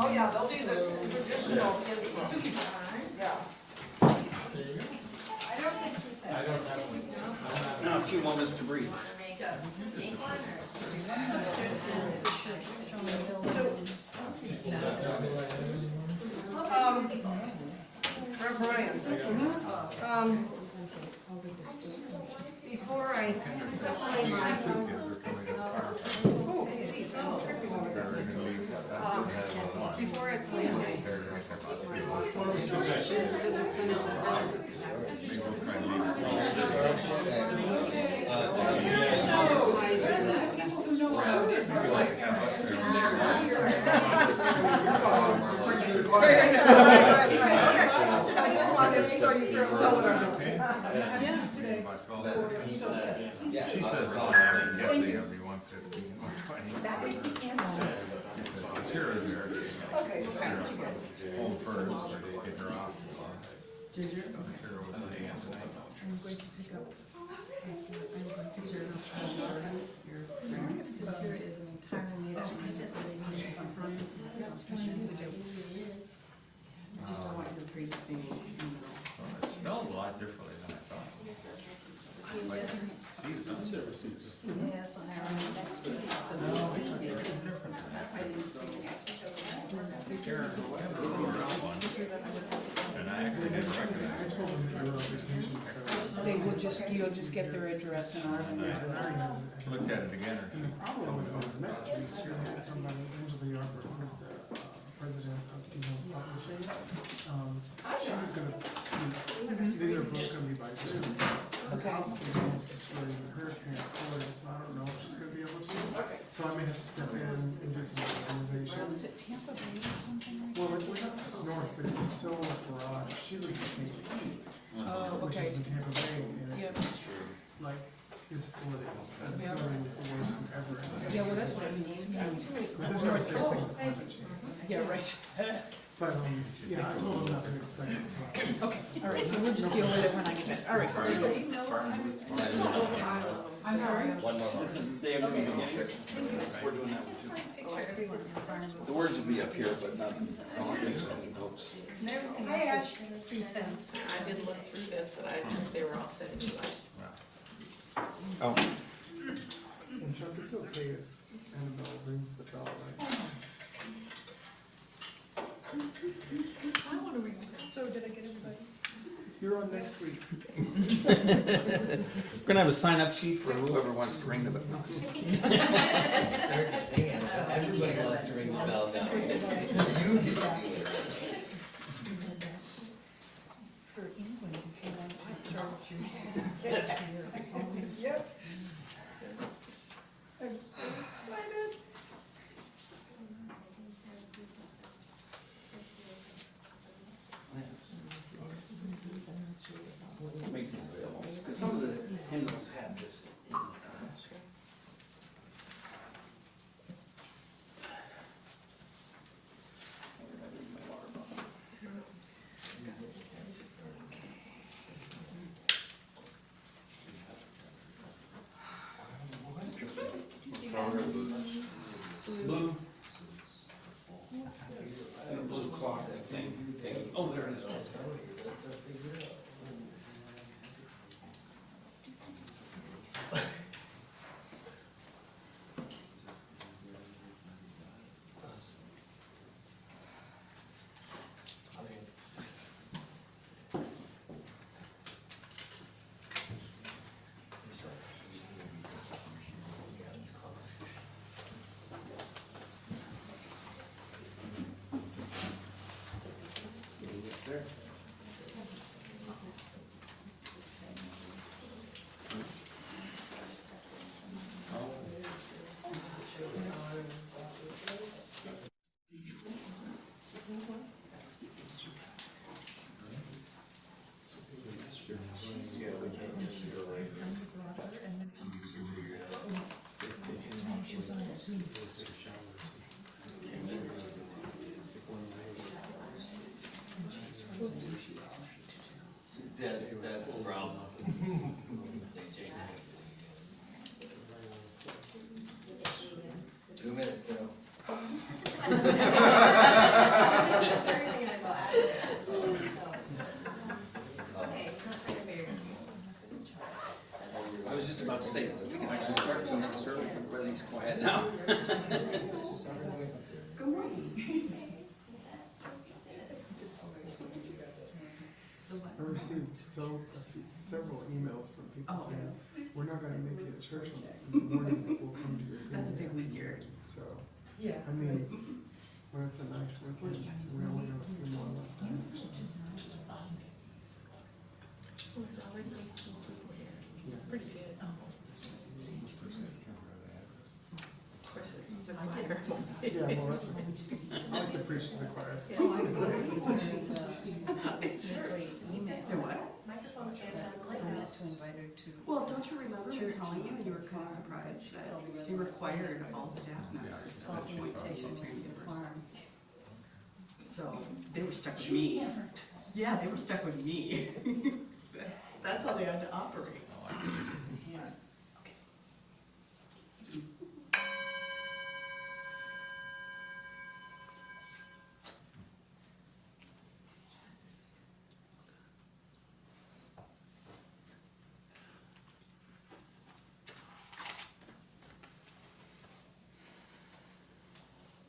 Oh, yeah, they'll do the traditional intro. Yeah. I don't have one. Now a few moments to breathe. Yes. Bryan, before I play my, before I play my, I just wanted to make sure you feel color. She said, That is the answer. Sure, there. Okay, so that's too good. Hold first, or get her off. Ginger? Sarah was the answer. I'm going to pick up. I'm going to your because here is an entirely made up. I just don't want your crazy thing. It smelled a lot differently than I thought. Like seeds on silver seeds. Yes, and I remember that's true. No, it's different. I didn't see it. Sarah, I grew around one, and I actually didn't recognize it. They will just, you'll just get their address and ours. And I looked at it again, and Problem is, next week's here, we had somebody, Angela Yarber, who's the president of Eagle Publishing. She was gonna speak, these are both gonna be by Zoom. The Okay. hospital wants to swear in Hurricane Florida, so I don't know if she's gonna be able to. Okay. So I may have to step in and do some organization. Was it Tampa Bay or something like Well, we're not north, but it was so broad, she lived in St. Pete, Oh, which okay. is in Tampa Bay, and Yep. like, is Florida, and Yeah. Florida was the worst ever. Yeah, well, that's what I mean. But there's no such thing as climate change. Yeah, right. But, yeah, I told them not to expect it to happen. Okay, all right, so we'll just deal with it when I get back. All right. I'm sorry? One more. This is the day of the beginning. We're doing that one too. The words will be up here, but nothing. Notes. I asked pretense. I did look through this, but I assumed they were all set in July. Oh. And Chuck, it's okay if Annabelle rings the bell, right? I want to read. So did I get everybody? You're on next week. We're gonna have a sign-up sheet for whoever wants to ring the bell. Everybody wants to ring the bell now. For England, if you want to charge your. Yep. I'm so excited. Makes it available, because some of the hymnals have this. Blue. It's a blue cloth thing. Oh, there it is. That's the problem. They changed it. 2 minutes, Bill. Oh. saying, we're not gonna make it a church on the morning, but we'll come to your That's a big funeral. week here. So, Yeah. I mean, when it's a nice weekend, we only have a few more left. There's already 18 people here. Yeah. Pretty good. Of course, it's the choir mostly. Yeah, well, that's, I like to preach to the choir. Yeah. Oh, I put it in the email. And what? I meant to invite her to. Well, don't you remember me telling you, and you were kind of surprised that we required all staff members to appoint alternative farms. So they were stuck with me. Yeah, they were stuck with me. That's how they had to operate.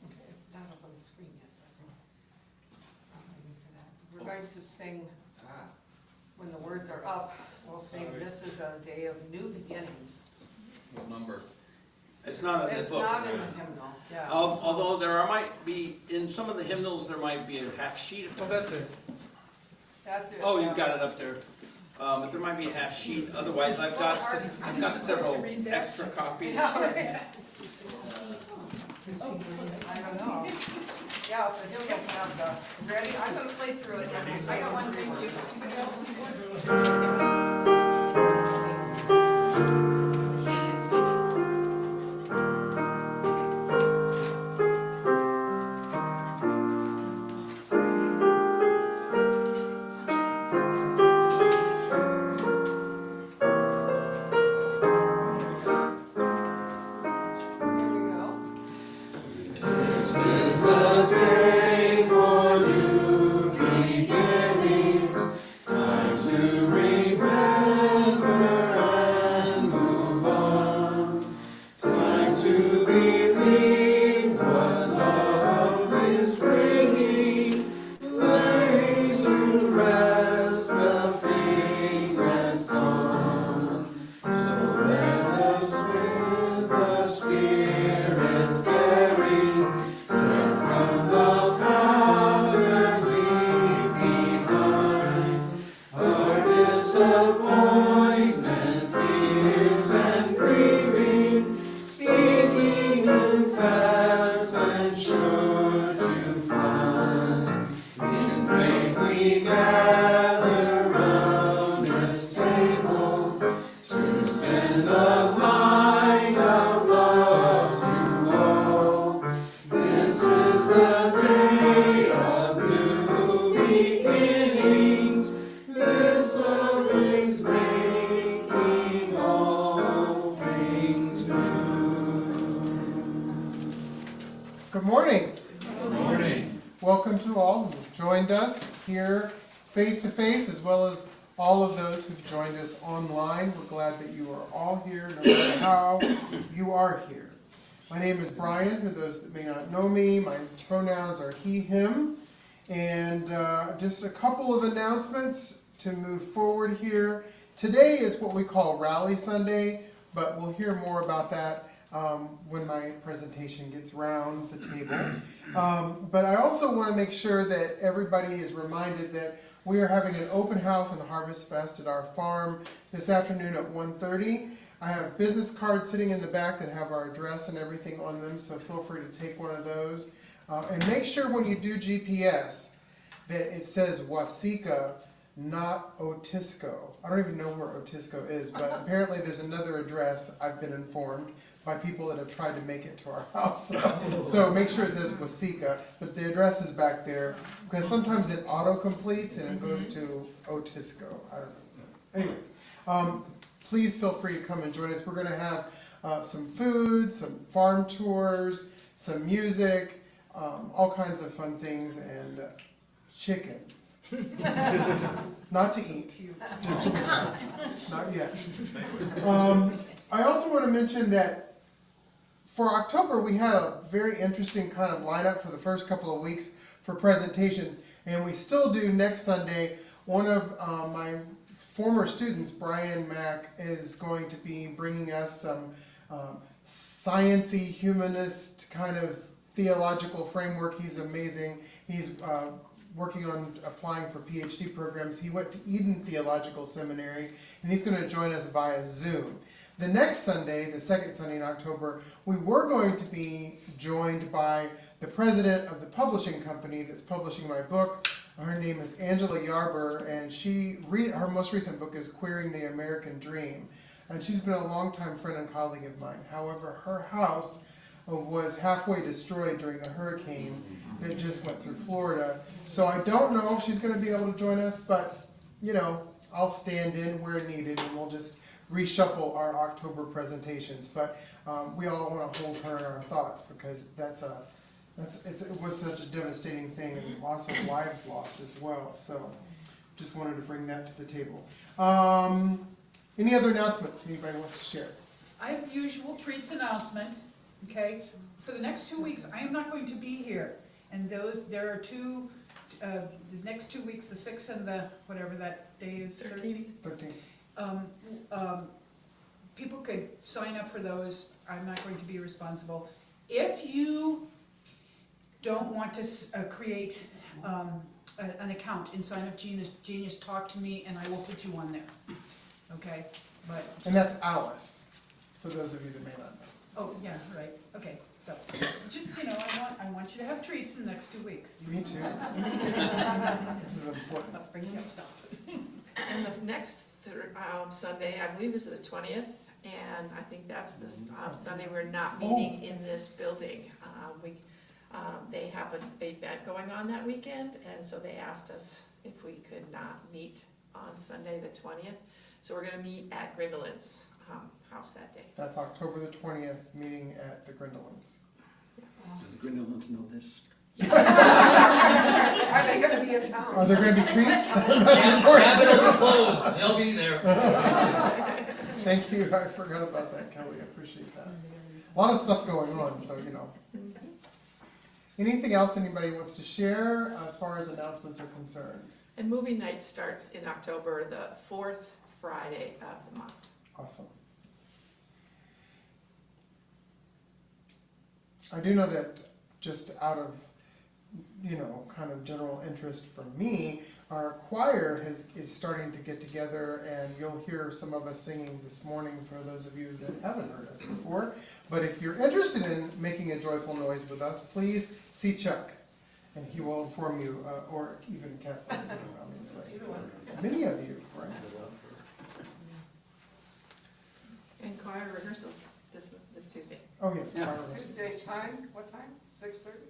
Okay, it's not up on the screen yet. I'm waiting for that. We're going to sing, when the words are up, we'll sing, "This is a day of new beginnings." What number? It's not in It's this book. not in the hymnal, yeah. Although might be, in some of the hymnals, there might be a half sheet. Well, that's it. That's it. Oh, yeah. you've got it up there. But there might be a half sheet. Otherwise, I've got several extra copies. Yeah, right. I don't know. Yeah, so hymnals have the, ready? I'm gonna play through it. I got one, thank you. Somebody else need one? Here we go. This is a day for new beginnings, time to remember and move on, time to believe what love is bringing, laying to rest the pain that's gone. So let us with the Spirit stirring, step from the past and leave behind our disappointment, fears and grieving, seeking new paths and sure to find. In faith we gather round this table to send a line of love to all. This is a day of new beginnings. This love is making all things new. Good morning. Good morning. Welcome to all who've joined us here face to face, as well as all of those who've joined us online. We're glad that you are all here, no matter how you are here. My name is Bryan. For those that may not know me, my pronouns are he, him. And just a couple of announcements to move forward here. Today is what we call Rally Sunday, but we'll hear more about that when my presentation gets round the table. But I also want to make sure that everybody is reminded that we are having an open house and harvest fest at our farm this afternoon at 1:30. I have business cards sitting in the back that have our address and everything on them, so feel free to take one of those. And make sure when you do GPS that it says Waseca, not Otisco. I don't even know where Otisco is, but apparently there's another address, I've been informed, by people that have tried to make it to our house. So make sure it says Waseca, but the address is back there, because sometimes it auto-completes and it goes to Otisco. I don't know. Anyways, please feel free to come and join us. We're going to have some food, some farm tours, some music, all kinds of fun things, and chickens. Not to eat. Just to count. Not yet. I also want to mention that for October, we had a very interesting kind of lineup for the first couple of weeks for presentations, and we still do next Sunday. One of my former students, Bryan Mack is going to be bringing us some science-y, humanist kind of theological framework. He's amazing. He's working on applying for PhD programs. He went to Eden Theological Seminary, and he's going to join us via Zoom. The next Sunday, the second Sunday in October, we were going to be joined by the president of the publishing company that's publishing my book. Her name is Angela Yarber, and her most recent book is Queering the American Dream. And she's been a longtime friend and colleague of mine. However, her house was halfway destroyed during the hurricane that just went through Florida. So I don't know if she's going to be able to join us, but, you know, I'll stand in where needed, and we'll just reshuffle our October presentations. But we all want to hold her in our thoughts, because it was such a devastating thing, and lots of lives lost as well. So just wanted to bring that to the table. Any other announcements anybody wants to share? I have the usual treats announcement, okay? For the next 2 weeks, I am not going to be here. And there are the next 2 weeks, the 6th and the, whatever that day is, 13th? 13. People could sign up for those. I'm not going to be responsible. If you don't want to create an account and sign up Genius, talk to me and I will put you on there. Okay? But And that's Alice, for those of you that may not know. oh yeah, right. Okay. So just I want you to have treats in the next 2 weeks. Me too. This is important. Bring it up. And the next Sunday, I believe, is the 20th, and I think that's the Sunday we're not meeting in this building. They've been going on that weekend, and so they asked us if we could not meet on Sunday the 20th. So we're gonna meet at Grindelin's house that day. That's October the 20th, meeting at the Grindelings. Do the Grindelings know this? Are they gonna be in town? Are there going to be treats? That's As it important. open closed, they'll be there. Thank you. I forgot about that, Kelly. I appreciate that. A lot of stuff going on, so you know. Anything else anybody wants to share as far as announcements are concerned? And movie night starts in October, the 4th Friday of the month. Awesome. I do know that just out of, kind of general interest for me, our choir is starting to get together, and you'll hear some of us singing this morning for those of you that haven't heard us before. But if you're interested in making a joyful noise with us, please see Chuck, and he will inform you, or even Kathleen, obviously. Many of you, right? And choir rehearsal this Tuesday. Oh, yes. Yeah. choir rehearsal. Tuesday time, what time? 6:30?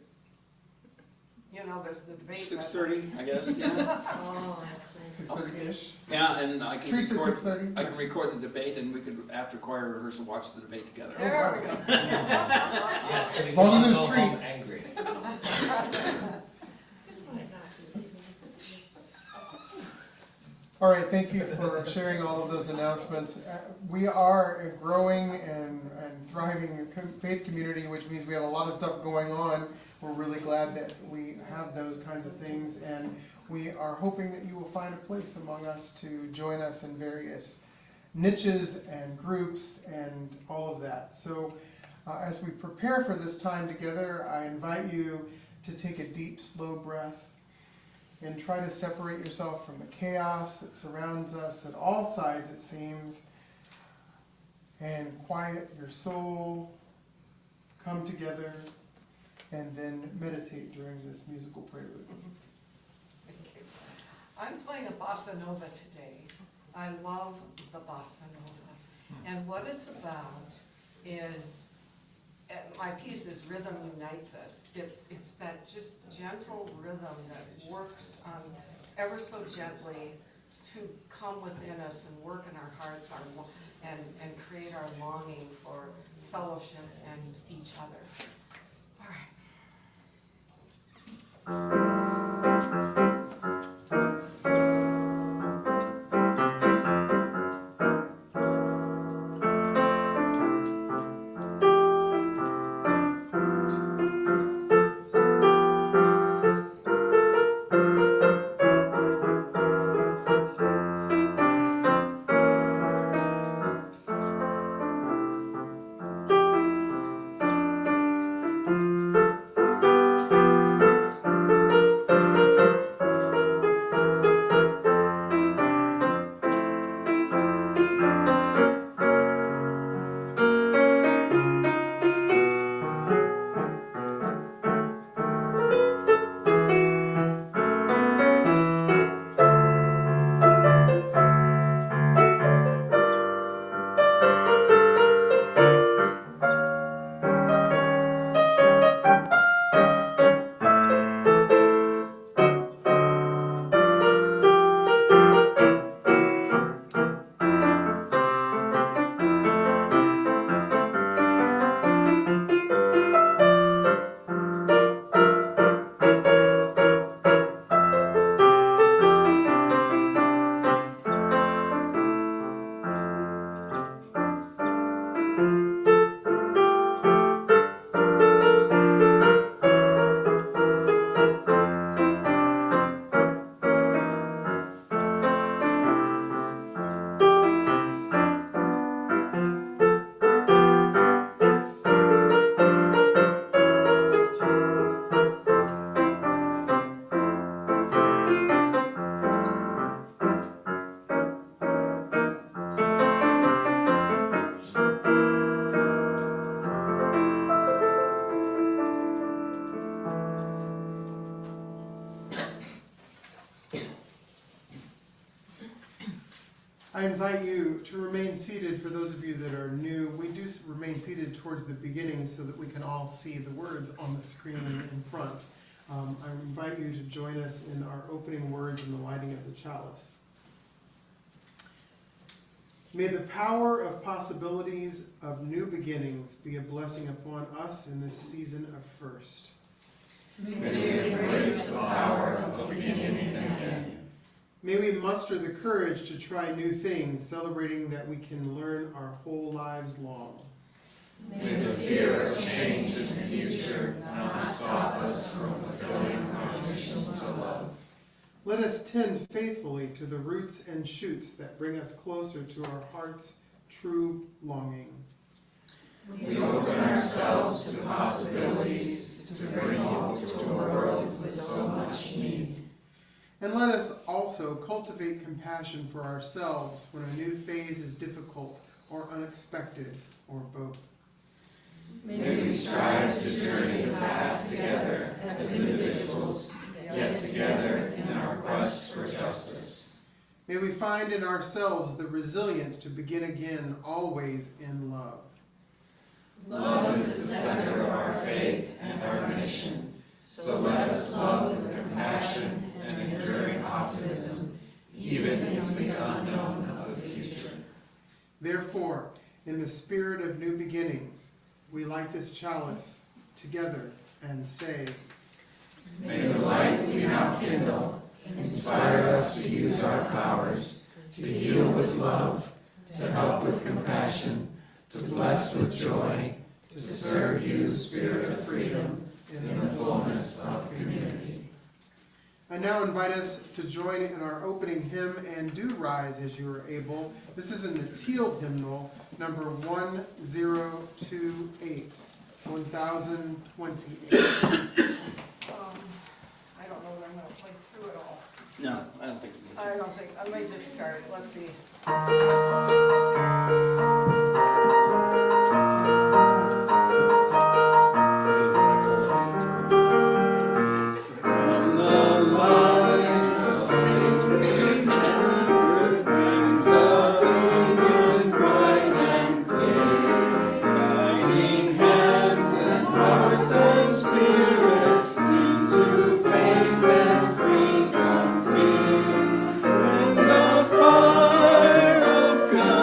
There's the debate. 6:30, I guess, yeah. Oh, that's right. 6:30-ish. Yeah, and I can Treats at record, 6:30. I can record the debate, and we could, after choir rehearsal, watch the debate together. There we go. Yes, so we As long can as all there's go home treats. angry. All right, thank you for sharing all of those announcements. We are a growing and thriving faith community, which means we have a lot of stuff going on. We're really glad that we have those kinds of things, and we are hoping that you will find a place among us to join us in various niches and groups and all of that. So as we prepare for this time together, I invite you to take a deep, slow breath and try to separate yourself from the chaos that surrounds us at all sides, it seems, and quiet your soul, come together, and then meditate during this musical prelude. Thank you. I'm playing a bossa nova today. I love the bossa nova. And what it's about is, my piece is Rhythm Unites Us. It's that just gentle rhythm that works ever so gently to come within us and work in our hearts and create our longing for fellowship and each other. All right. I invite you to remain seated. For those of you that are new, we do remain seated towards the beginning so that we can all see the words on the screen in front. I invite you to join us in our opening words and the lighting of the chalice. May the power of possibilities of new beginnings be a blessing upon us in this season of first. May we embrace the power of beginning again. May we muster the courage to try new things, celebrating that we can learn our whole lives long. May the fear of change in the future not stop us from fulfilling our mission to love. Let us tend faithfully to the roots and shoots that bring us closer to our heart's true longing. We open ourselves to possibilities to bring hope to a world with so much need. And let us also cultivate compassion for ourselves when a new phase is difficult or unexpected, or both. May we strive to journey the path together as individuals, yet together in our quest for justice. May we find in ourselves the resilience to begin again, always in love. Love is the center of our faith and our mission, so let us love with compassion and enduring optimism, even in the unknown of the future. Therefore, in the spirit of new beginnings, we light this chalice together and say, May the light we now kindle inspire us to use our powers, to heal with love, to help with compassion, to bless with joy, to serve you, Spirit of freedom, in the fullness of community. I now invite us to join in our opening hymn, and do rise as you are able. This is in the teal hymnal, number 1028, 1028. I don't know that I'm gonna play through it all. No, I don't think you need to. I don't think, I may just start, let's see. From the light of faith remembered beams of union bright and clear, guiding hands and hearts and spirits into faith and freedom free. When the fire of God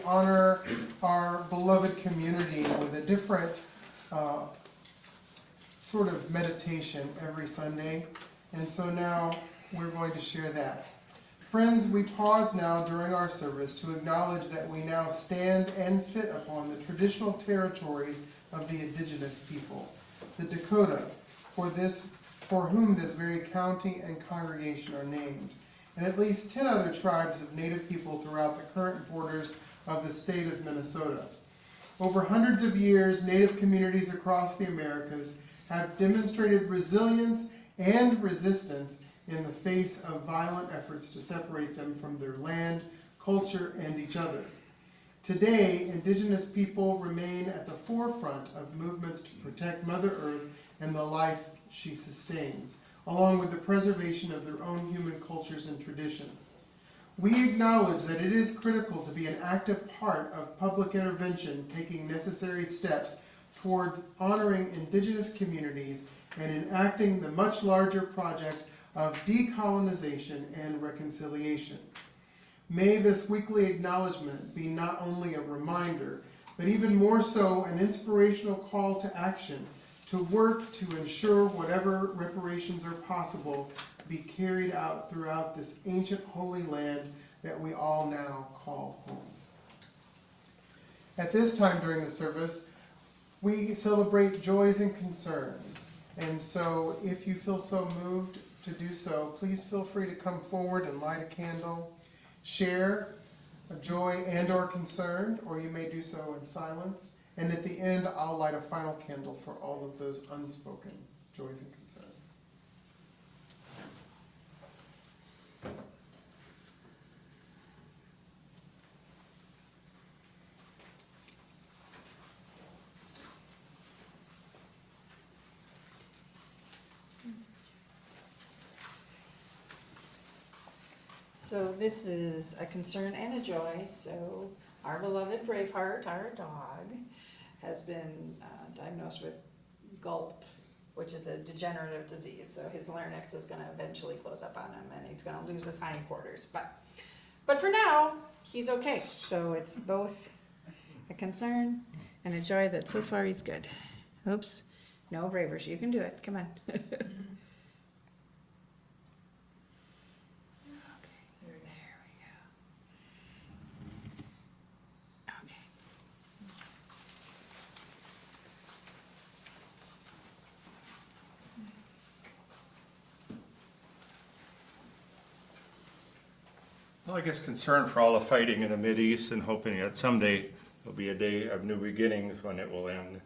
honor our beloved community with a different sort of meditation every Sunday. And so now we're going to share that. Friends, we pause now during our service to acknowledge that we now stand and sit upon the traditional territories of the indigenous people, the Dakota, for whom this very county and congregation are named, and at least 10 other tribes of Native people throughout the current borders of the state of Minnesota. Over hundreds of years, Native communities across the Americas have demonstrated resilience and resistance in the face of violent efforts to separate them from their land, culture, and each other. Today, indigenous people remain at the forefront of movements to protect Mother Earth and the life she sustains, along with the preservation of their own human cultures and traditions. We acknowledge that it is critical to be an active part of public intervention, taking necessary steps toward honoring indigenous communities and enacting the much larger project of decolonization and reconciliation. May this weekly acknowledgement be not only a reminder, but even more so an inspirational call to action to work to ensure whatever reparations are possible be carried out throughout this ancient holy land that we all now call home. At this time during the service, we celebrate joys and concerns. And so if you feel so moved to do so, please feel free to come forward and light a candle, share a joy and or concern, or you may do so in silence. And at the end, I'll light a final candle for all of those unspoken joys and concerns. So this is a concern and a joy. So our beloved Braveheart, our dog, has been diagnosed with gulp, which is a degenerative disease. So his larynx is going to eventually close up on him, and he's going to lose his hindquarters. But for now, he's okay. So it's both a concern and a joy that so far he's good. Oops, no Bravers, you can do it. Come on. Well, I guess concern for all the fighting in the Mideast and hoping that someday there'll be a day of new beginnings when it will end.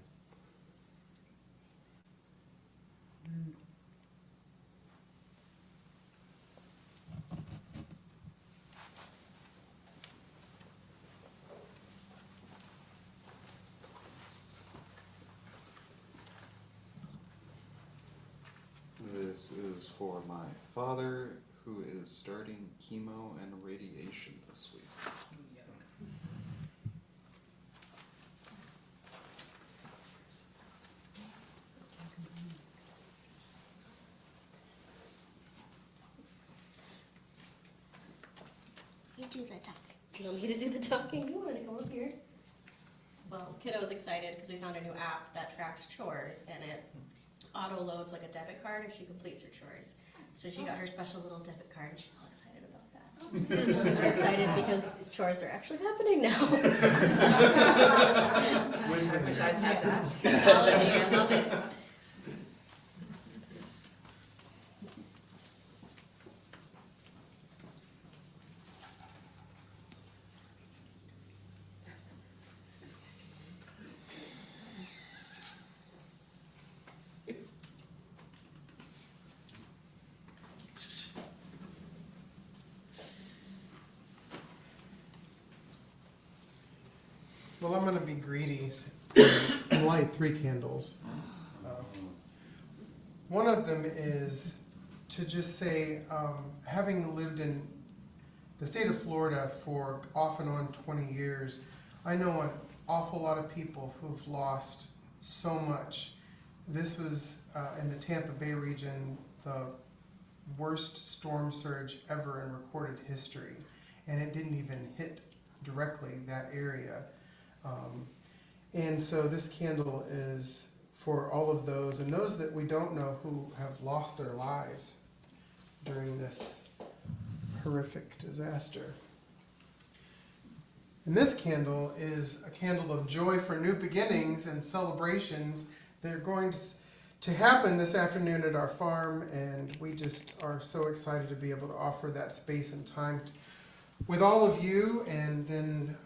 This is for my father, who is starting chemo and radiation this week. You do the talking. You want me to do the talking? You want to come up here? Well, kiddo's excited because we found a new app that tracks chores, and it auto loads like a debit card if she completes her chores. So she got her special little debit card, and she's all excited about that. We're excited because chores are actually happening now. I wish I'd had that. Technology, I love it. Well, I'm going to be greedy and light 3 candles. One of them is to just say, having lived in the state of Florida for off and on 20 years, I know an awful lot of people who've lost so much. This was in the Tampa Bay region, the worst storm surge ever in recorded history, and it didn't even hit directly that area. And so this candle is for all of those, and those that we don't know who have lost their lives during this horrific disaster. And this candle is a candle of joy for new beginnings and celebrations that are going to happen this afternoon at our farm, and we just are so excited to be able to offer that space and time with all of you, and then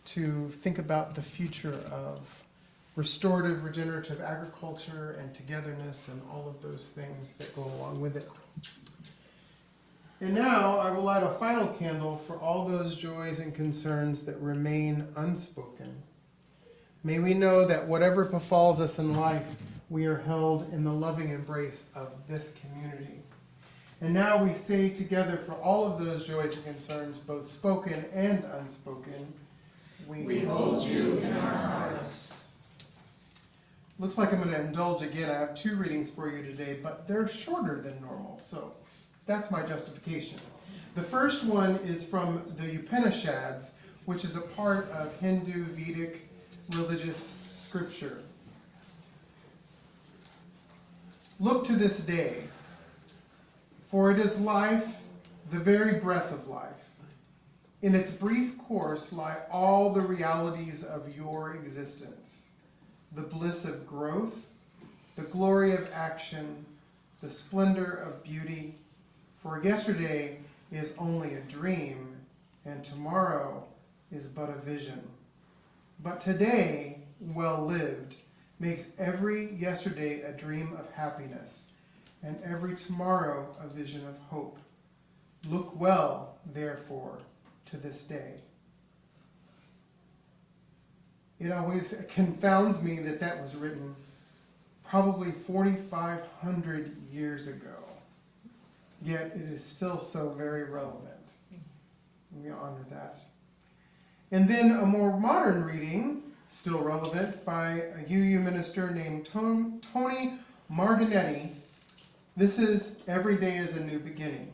to think about the future of restorative, regenerative agriculture and togetherness and all of those things that go along with it. And now I will light a final candle for all those joys and concerns that remain unspoken. May we know that whatever befalls us in life, we are held in the loving embrace of this community. And now we say together for all of those joys and concerns, both spoken and unspoken, we hold you in our hearts. Looks like I'm going to indulge again. I have 2 readings for you today, but they're shorter than normal, so that's my justification. The first one is from the Upanishads, which is a part of Hindu Vedic religious scripture. Look to this day, for it is life, the very breath of life. In its brief course lie all the realities of your existence, the bliss of growth, the glory of action, the splendor of beauty. For yesterday is only a dream, and tomorrow is but a vision. But today, well lived, makes every yesterday a dream of happiness, and every tomorrow a vision of hope. Look well, therefore, to this day. It always confounds me that that was written probably 4,500 years ago, yet it is still so very relevant. We honor that. And then a more modern reading, still relevant, by a UU minister named Tony Marginetti. This is Every Day is a New Beginning.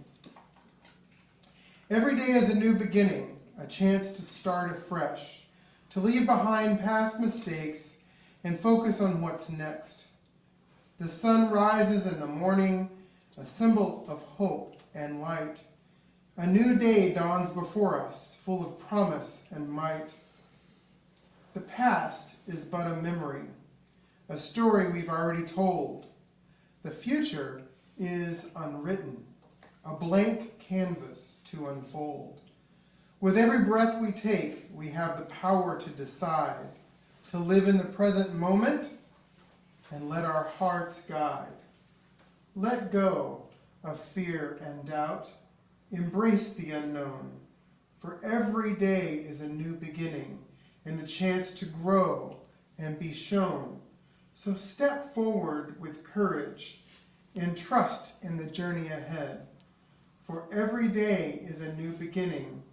Every day is a new beginning, a chance to start afresh, to leave behind past mistakes and focus on what's next. The sun rises in the morning, a symbol of hope and light. A new day dawns before us, full of promise and might. The past is but a memory, a story we've already told. The future is unwritten, a blank canvas to unfold. With every breath we take, we have the power to decide, to live in the present moment and let our hearts guide. Let go of fear and doubt. Embrace the unknown, for every day is a new beginning and a chance to grow and be shown. So step forward with courage and trust in the journey ahead, for every day is a new beginning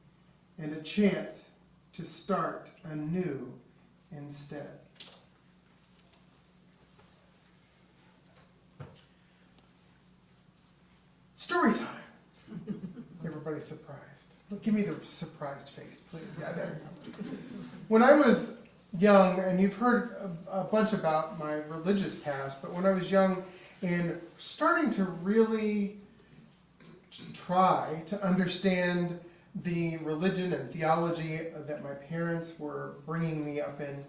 and a chance to start anew instead. Story time. Everybody's surprised. Give me the surprised face, please. Yeah, there you go. When I was young, and you've heard a bunch about my religious past, but when I was young and starting to really try to understand the religion and theology that my parents were bringing me up in,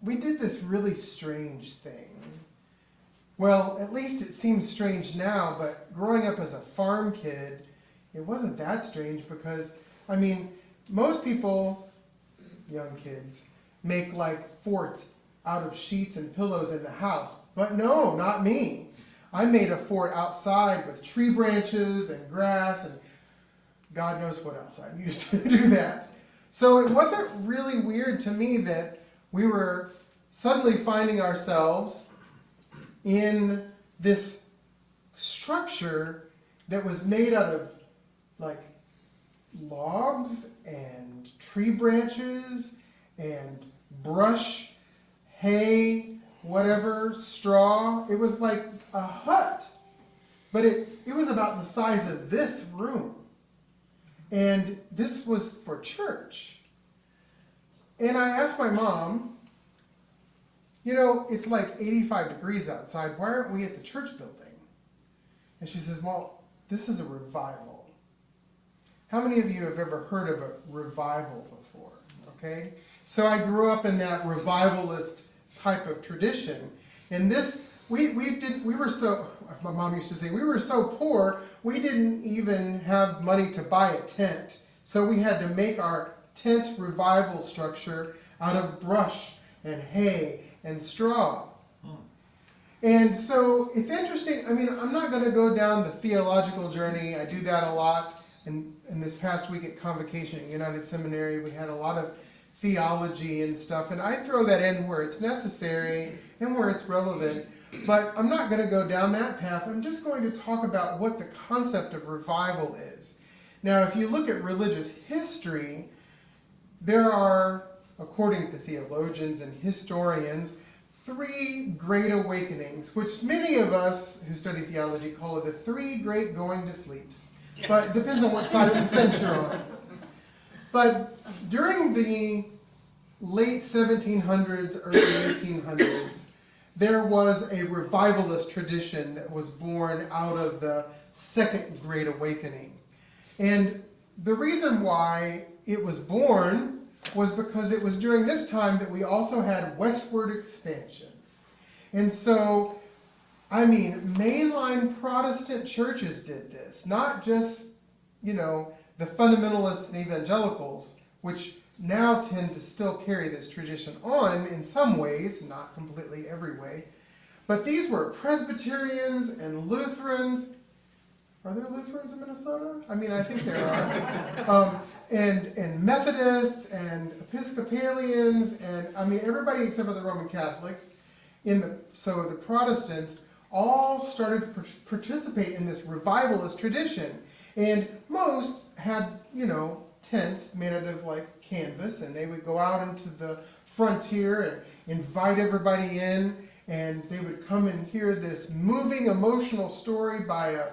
we did this really strange thing. Well, at least it seems strange now, but growing up as a farm kid, it wasn't that strange because, I mean, most people, young kids, make like forts out of sheets and pillows in the house. But no, not me. I made a fort outside with tree branches and grass and God knows what else I used to do that. So it wasn't really weird to me that we were suddenly finding ourselves in this structure that was made out of like logs and tree branches and brush, hay, whatever, straw. It was like a hut, but it was about the size of this room. And this was for church. And I asked my mom, you know, it's like 85 degrees outside. Why aren't we at the church building? And she says, well, this is a revival. How many of you have ever heard of a revival before? Okay? So I grew up in that revivalist type of tradition. And this, we were so, my mom used to say, we were so poor, we didn't even have money to buy a tent. So we had to make our tent revival structure out of brush and hay and straw. And so it's interesting, I mean, I'm not going to go down the theological journey. I do that a lot. And this past week at Convocation at United Seminary, we had a lot of theology and stuff. And I throw that in where it's necessary and where it's relevant. But I'm not going to go down that path. I'm just going to talk about what the concept of revival is. Now, if you look at religious history, there are, according to theologians and historians, 3 great awakenings, which many of us who study theology call it the 3 great going to sleeps. But it depends on what side of the fence you're on. But during the late 1700s, early 1800s, there was a revivalist tradition that was born out of the Second Great Awakening. And the reason why it was born was because it was during this time that we also had westward expansion. And so, I mean, mainline Protestant churches did this, not just, you know, the fundamentalists and evangelicals, which now tend to still carry this tradition on in some ways, not completely every way. But these were Presbyterians and Lutherans. Are there Lutherans in Minnesota? I mean, I think there are. And Methodists and Episcopalians and, I mean, everybody except for the Roman Catholics. So the Protestants all started to participate in this revivalist tradition. And most had, you know, tents made out of like canvas, and they would go out into the frontier and invite everybody in, and they would come and hear this moving, emotional story by a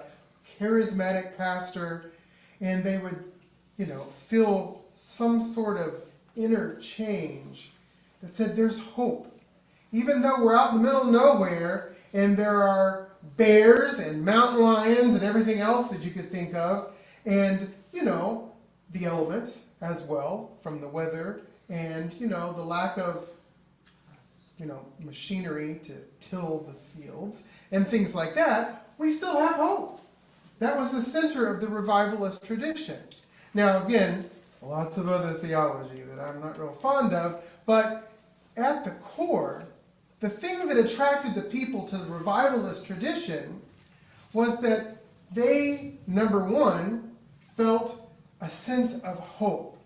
charismatic pastor, and they would, you know, feel some sort of inner change that said there's hope. Even though we're out in the middle of nowhere and there are bears and mountain lions and everything else that you could think of, and, you know, the elements as well from the weather and, you know, the lack of, you know, machinery to till the fields and things like that, we still have hope. That was the center of the revivalist tradition. Now, again, lots of other theology that I'm not real fond of, but at the core, the thing that attracted the people to the revivalist tradition was that they, number one, felt a sense of hope,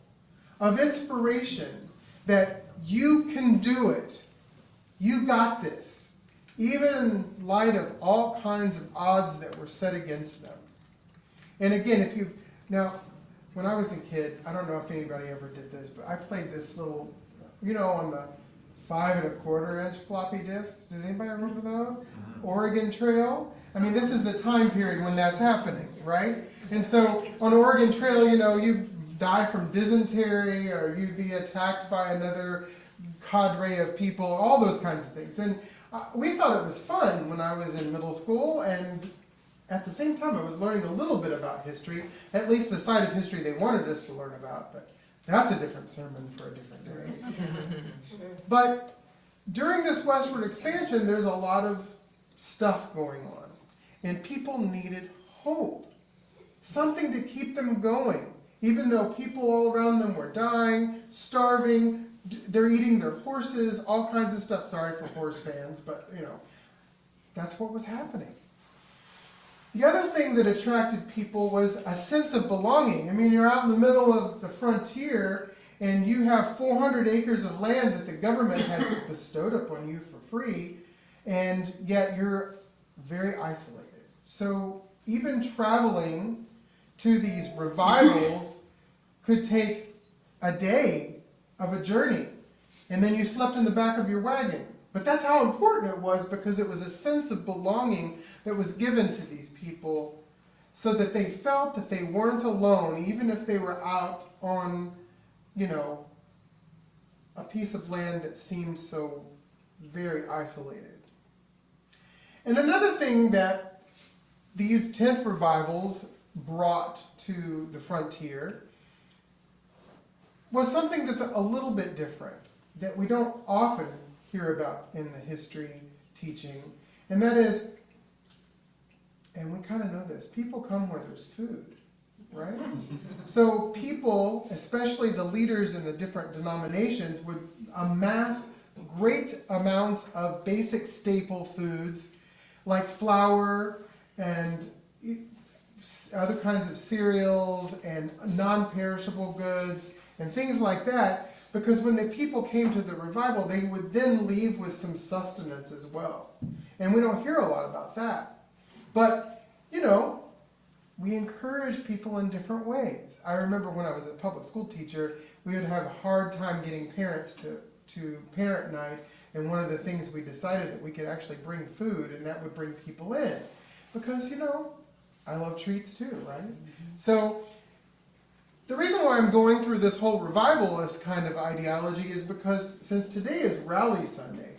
of inspiration, that you can do it. You got this. Even in light of all kinds of odds that were set against them. And again, now, when I was a kid, I don't know if anybody ever did this, but I played this little, you know, on the 5 1/4 inch floppy disks. Does anybody remember those? Oregon Trail. I mean, this is the time period when that's happening, right? And so on Oregon Trail, you know, you die from dysentery or you'd be attacked by another cadre of people, all those kinds of things. And we thought it was fun when I was in middle school, and at the same time I was learning a little bit about history, at least the side of history they wanted us to learn about, but that's a different sermon for a different day. But during this westward expansion, there's a lot of stuff going on, and people needed hope, something to keep them going, even though people all around them were dying, starving, they're eating their horses, all kinds of stuff. Sorry for horse fans, but, you know, that's what was happening. The other thing that attracted people was a sense of belonging. I mean, you're out in the middle of the frontier, and you have 400 acres of land that the government has bestowed upon you for free, and yet you're very isolated. So even traveling to these revivals could take a day of a journey, and then you slept in the back of your wagon. But that's how important it was, because it was a sense of belonging that was given to these people so that they felt that they weren't alone, even if they were out on, you know, a piece of land that seemed so very isolated. And another thing that these tent revivals brought to the frontier was something that's a little bit different, that we don't often hear about in the history teaching, and that is, and we kind of know this, people come where there's food, right? So people, especially the leaders in the different denominations, would amass great amounts of basic staple foods like flour and other kinds of cereals and non-perishable goods and things like that, because when the people came to the revival, they would then leave with some sustenance as well. And we don't hear a lot about that. But, you know, we encourage people in different ways. I remember when I was a public school teacher, we would have a hard time getting parents to parent night, and one of the things we decided that we could actually bring food, and that would bring people in. Because, you know, I love treats too, right? So the reason why I'm going through this whole revivalist kind of ideology is because since today is Rally Sunday,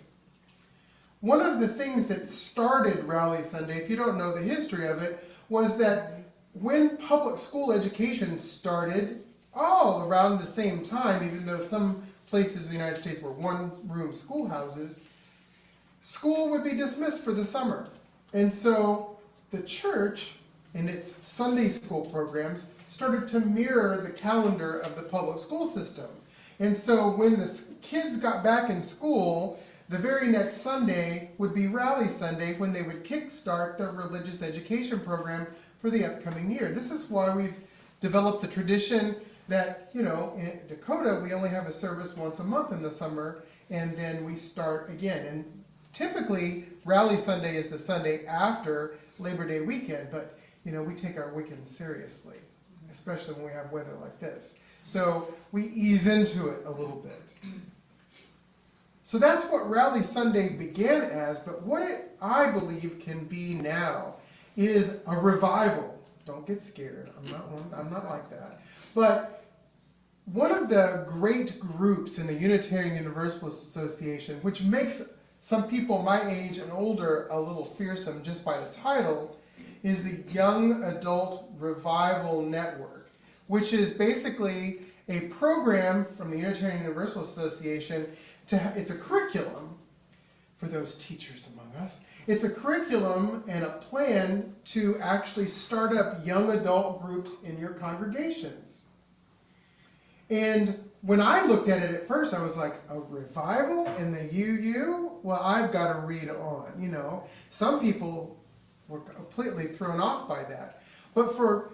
one of the things that started Rally Sunday, if you don't know the history of it, was that when public school education started all around the same time, even though some places in the United States were one-room schoolhouses, school would be dismissed for the summer. And so the church and its Sunday school programs started to mirror the calendar of the public school system. And so when the kids got back in school, the very next Sunday would be Rally Sunday, when they would kickstart their religious education program for the upcoming year. This is why we've developed the tradition that, you know, in Dakota, we only have a service once a month in the summer, and then we start again. And typically, Rally Sunday is the Sunday after Labor Day weekend, but, you know, we take our weekends seriously, especially when we have weather like this. So we ease into it a little bit. So that's what Rally Sunday began as, but what it, I believe, can be now is a revival. Don't get scared. I'm not like that. But one of the great groups in the Unitarian Universalist Association, which makes some people my age and older a little fearsome just by the title, is the Young Adult Revival Network, which is basically a program from the Unitarian Universalist Association. It's a curriculum for those teachers among us. It's a curriculum and a plan to actually start up young adult groups in your congregations. And when I looked at it at first, I was like, a revival in the UU? Well, I've got to read on, you know. Some people were completely thrown off by that. But for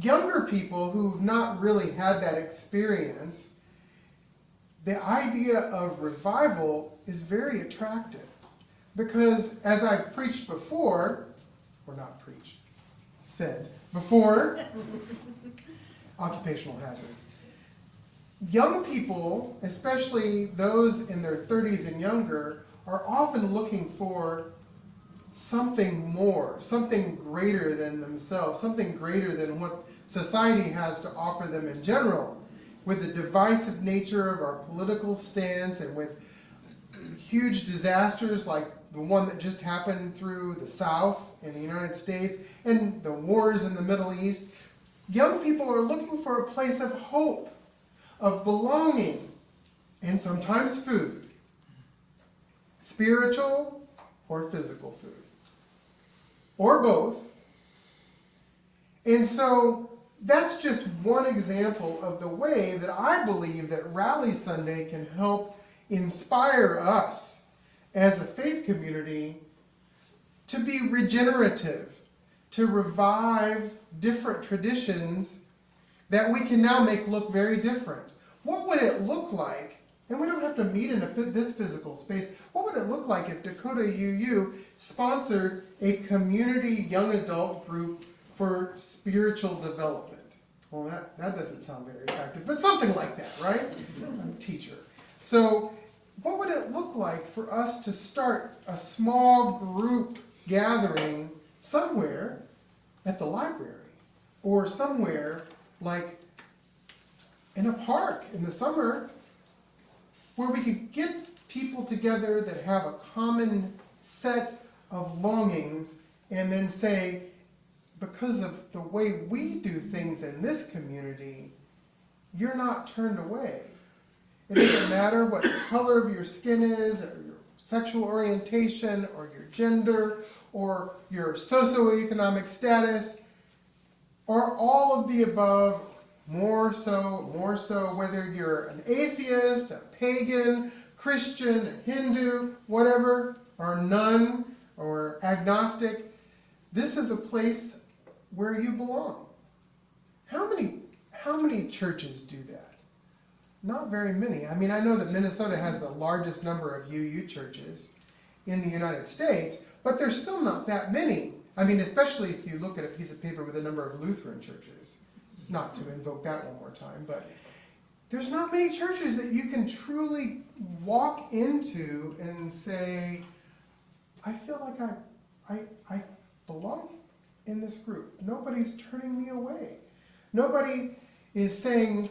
younger people who've not really had that experience, the idea of revival is very attractive. Because as I preached before, or not preached, said before, occupational hazard. Young people, especially those in their 30s and younger, are often looking for something more, something greater than themselves, something greater than what society has to offer them in general. With the divisive nature of our political stance and with huge disasters like the one that just happened through the South in the United States and the wars in the Middle East, young people are looking for a place of hope, of belonging, and sometimes food, spiritual or physical food, or both. And so that's just one example of the way that I believe that Rally Sunday can help inspire us as a faith community to be regenerative, to revive different traditions that we can now make look very different. What would it look like, and we don't have to meet in this physical space, what would it look like if Dakota UU sponsored a community young adult group for spiritual development? Well, that doesn't sound very attractive, but something like that, right? I'm a teacher. So what would it look like for us to start a small group gathering somewhere at the library? or somewhere like in a park in the summer where we could get people together that have a common set of longings and then say, because of the way we do things in this community, you're not turned away. It doesn't matter what the color of your skin is, or your sexual orientation, or your gender, or your socioeconomic status, or all of the above, more so, whether you're an atheist, a pagan, Christian, a Hindu, whatever, or nun, or agnostic. This is a place where you belong. How many churches do that? Not very many. I mean, I know that Minnesota has the largest number of UU churches in the United States, but there's still not that many. I mean, especially if you look at a piece of paper with a number of Lutheran churches. Not to invoke that one more time, but there's not many churches that you can truly walk into and say, I feel like I belong in this group. Nobody's turning me away. Nobody is saying,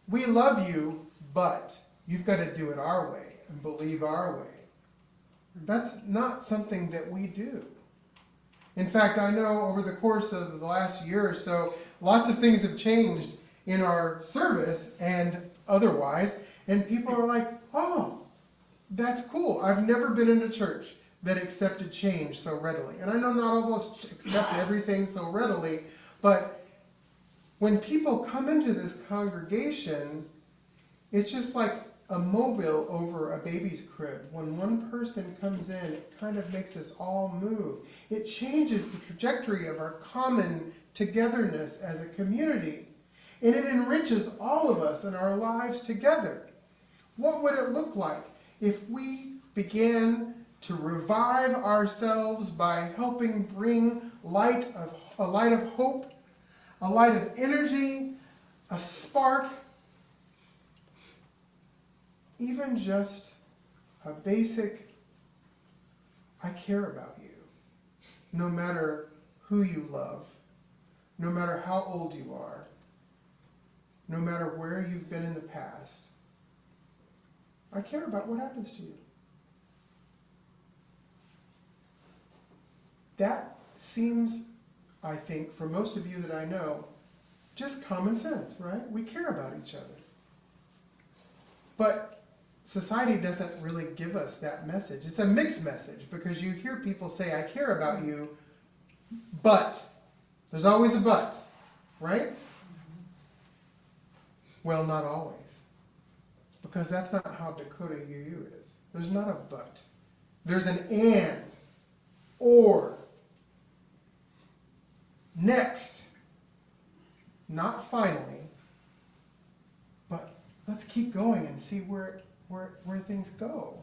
we love you, but you've got to do it our way and believe our way. That's not something that we do. In fact, I know over the course of the last year or so, lots of things have changed in our service and otherwise, and people are like, oh, that's cool. I've never been in a church that accepted change so readily. And I know not all of us accept everything so readily, but when people come into this congregation, it's just like a mobile over a baby's crib. When one person comes in, it kind of makes us all move. It changes the trajectory of our common togetherness as a community. And it enriches all of us and our lives together. What would it look like if we began to revive ourselves by helping bring a light of hope, a light of energy, a spark, even just a basic, I care about you, no matter who you love, no matter how old you are, no matter where you've been in the past. I care about what happens to you. That seems, I think, for most of you that I know, just common sense, right? We care about each other. But society doesn't really give us that message. It's a mixed message because you hear people say, I care about you, but. There's always a but, right? Well, not always. Because that's not how Dakota UU is. There's not a but. There's an and, or, next. Not finally, but let's keep going and see where things go.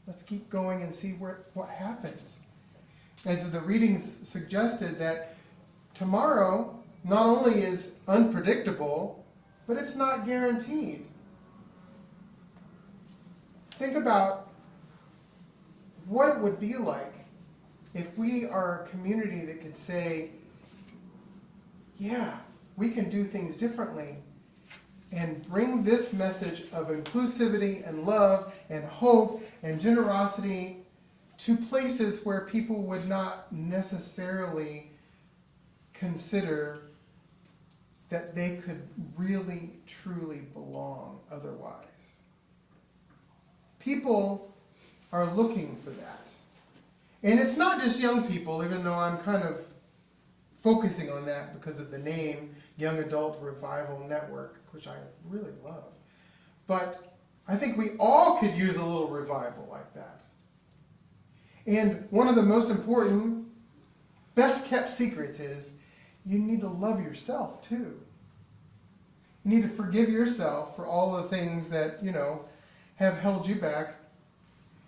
Let's keep going and see what happens. As the readings suggested, that tomorrow not only is unpredictable, but it's not guaranteed. Think about what it would be like if we are a community that could say, yeah, we can do things differently and bring this message of inclusivity and love and hope and generosity to places where people would not necessarily consider that they could really, truly belong otherwise. People are looking for that. And it's not just young people, even though I'm kind of focusing on that because of the name Young Adult Revival Network, which I really love. But I think we all could use a little revival like that. And one of the most important, best kept secrets is you need to love yourself too. You need to forgive yourself for all the things that, have held you back.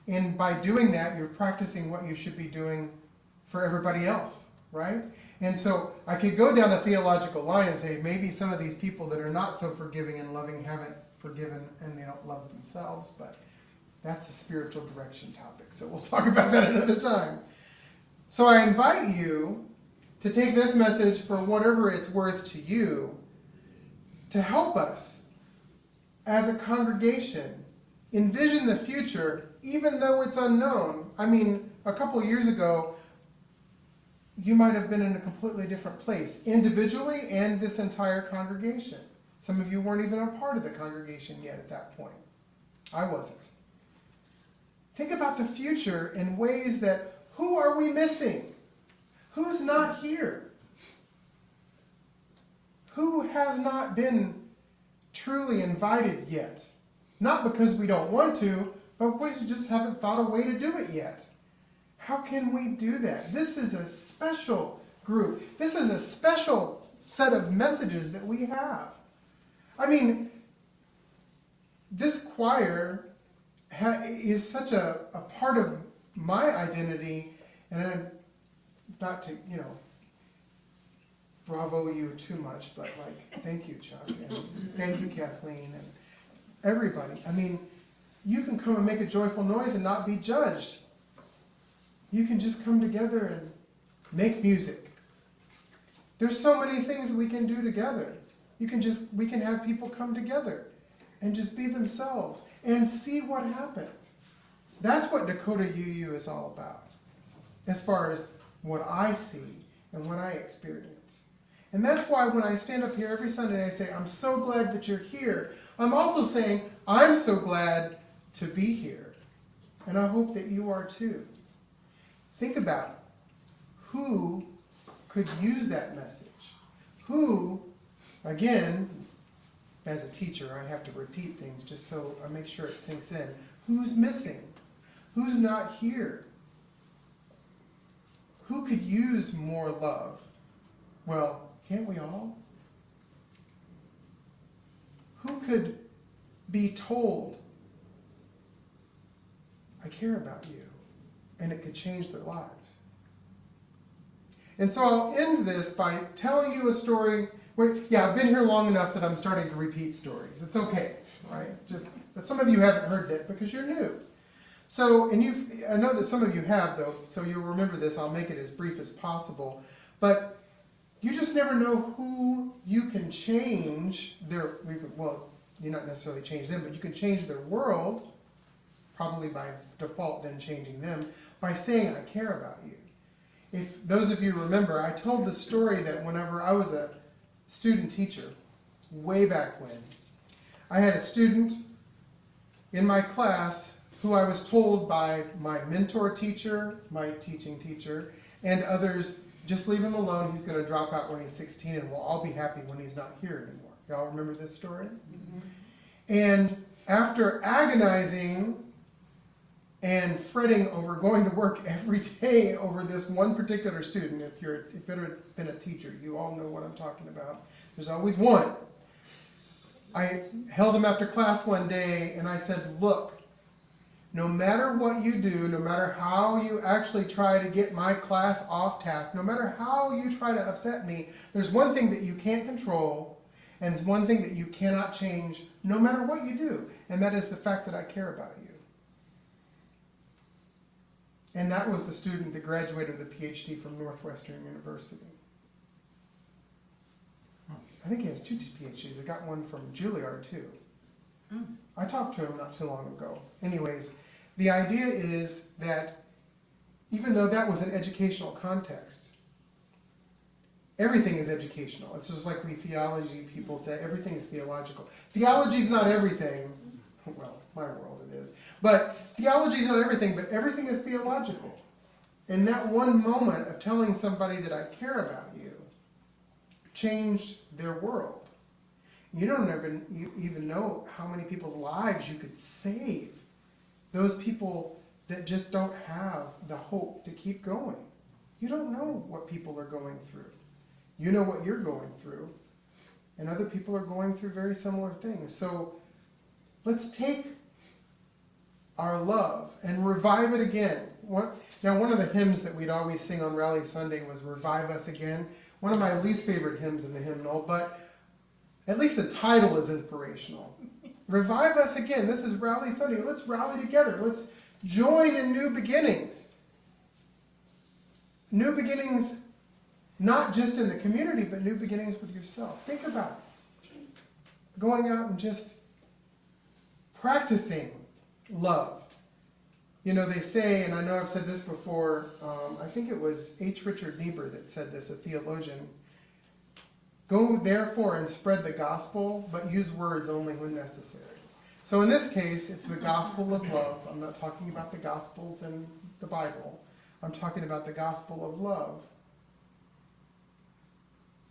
And by doing that, you're practicing what you should be doing for everybody else, right? And so I could go down a theological line and say maybe some of these people that are not so forgiving and loving haven't forgiven and they don't love themselves, but that's a spiritual direction topic. So we'll talk about that another time. So I invite you to take this message for whatever it's worth to you, to help us as a congregation envision the future, even though it's unknown. I mean, a couple of years ago, you might have been in a completely different place, individually and this entire congregation. Some of you weren't even a part of the congregation yet at that point. I wasn't. Think about the future in ways that, who are we missing? Who's not here? Who has not been truly invited yet? Not because we don't want to, but because we just haven't thought a way to do it yet. How can we do that? This is a special group. This is a special set of messages that we have. I mean, this choir is such a part of my identity, and I'm not to, bravo you too much, but like, thank you, Chuck, and thank you, Kathleen, and everybody. I mean, you can come and make a joyful noise and not be judged. You can just come together and make music. There's so many things we can do together. We can have people come together and just be themselves and see what happens. That's what Dakota UU is all about, as far as what I see and what I experience. And that's why when I stand up here every Sunday and I say, I'm so glad that you're here, I'm also saying, I'm so glad to be here. And I hope that you are too. Think about who could use that message. Who, again, as a teacher, I have to repeat things just so I make sure it sinks in. Who's missing? Who's not here? Who could use more love? Well, can't we all? Who could be told, I care about you, and it could change their lives? And so I'll end this by telling you a story where, I've been here long enough that I'm starting to repeat stories. It's okay, right? But some of you haven't heard that because you're new. So, I know that some of you have, though, so you'll remember this. I'll make it as brief as possible. But you just never know who you can change you not necessarily change them, but you can change their world, probably by default then changing them, by saying, I care about you. If those of you remember, I told the story that whenever I was a student teacher, way back when, I had a student in my class who I was told by my mentor teacher, my teaching teacher, and others, just leave him alone, he's going to drop out when he's 16 and we'll all be happy when he's not here anymore. Y'all remember this story? Mm-hmm. And after agonizing and fretting over going to work every day over this one particular student, if you've ever been a teacher, you all know what I'm talking about. There's always one. I held him after class one day and I said, look, no matter what you do, no matter how you actually try to get my class off task, no matter how you try to upset me, there's one thing that you can't control, and there's one thing that you cannot change, no matter what you do, and that is the fact that I care about you. And that was the student that graduated with a PhD from Northwestern University. I think he has 2 PhDs. I got one from Juilliard, too. I talked to him not too long ago. Anyways, the idea is that even though that was an educational context, everything is educational. It's just like we theology people say, everything is theological. Theology is not everything. Well, my world it is. But theology is not everything, but everything is theological. And that one moment of telling somebody that I care about you changed their world. You don't even know how many people's lives you could save. Those people that just don't have the hope to keep going. You don't know what people are going through. You know what you're going through. And other people are going through very similar things. So let's take our love and revive it again. Now, one of the hymns that we'd always sing on Rally Sunday was Revive Us Again. One of my least favorite hymns in the hymnal, but at least the title is inspirational. Revive us again. This is Rally Sunday. Let's rally together. Let's join in new beginnings. New beginnings Not just in the community, but new beginnings with yourself. Think about it. Going out and just practicing love. You know, they say, and I know I've said this before, I think it was H. Richard Niebuhr that said this, a theologian. Go therefore and spread the gospel, but use words only when necessary. So in this case, it's the gospel of love. I'm not talking about the gospels in the Bible. I'm talking about the gospel of love.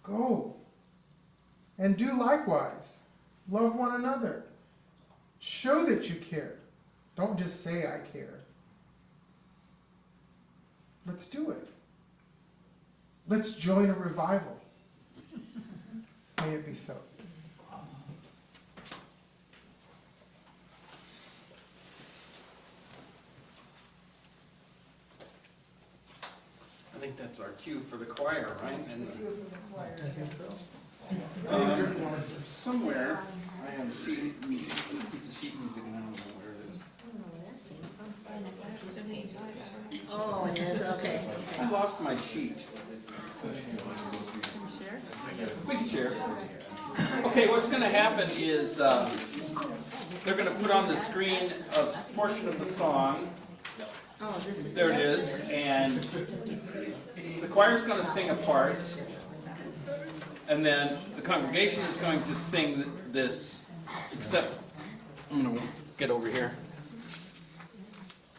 Go and do likewise. Love one another. Show that you care. Don't just say I care. Let's do it. Let's join a revival. May it be so. I think that's our cue for the choir, right? And I think so. somewhere, I have a sheet, a piece of sheet music, and I don't know where it is. Oh, it is, okay. I lost my sheet. We can share. Okay, what's going to happen is they're going to put on the screen a portion of the song. Oh, this is. There it is, and the choir's going to sing a part, and then the congregation is going to sing this, except, I'm going to get over here.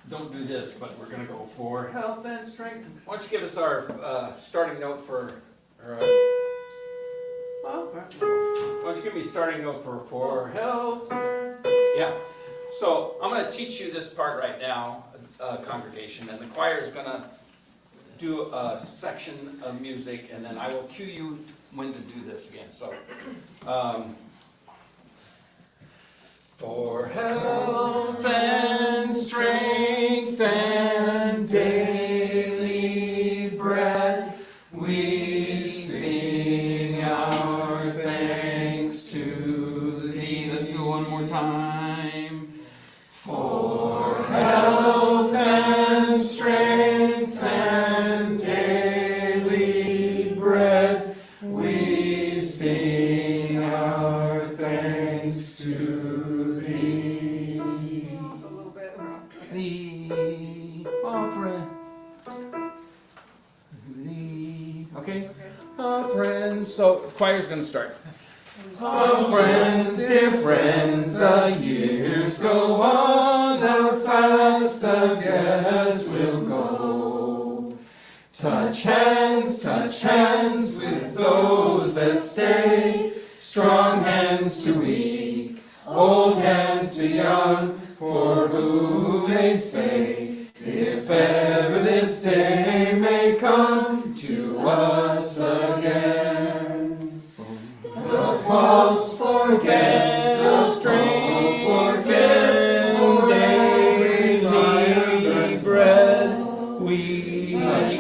Don't do this, but we're going to go for health and strength. Why don't you give us our starting note for, why don't you give me a starting note for health? Yeah. So I'm going to teach you this part right now, congregation, and the choir is going to do a section of music, and then I will cue you when to do this again. So, for health and strength and daily bread, we sing our thanks to thee. Let's do it one more time. For health and strength and daily bread, we sing our thanks to thee. The offering. Okay? Friends. So the choir's going to start. Oh, friends, dear friends, the years go on, how fast a guess will go. Touch hands with those that stay, strong hands to weak, old hands to young, for who may say, if ever this day may come to us again. The false forget, the strong forget, for daily bread we give our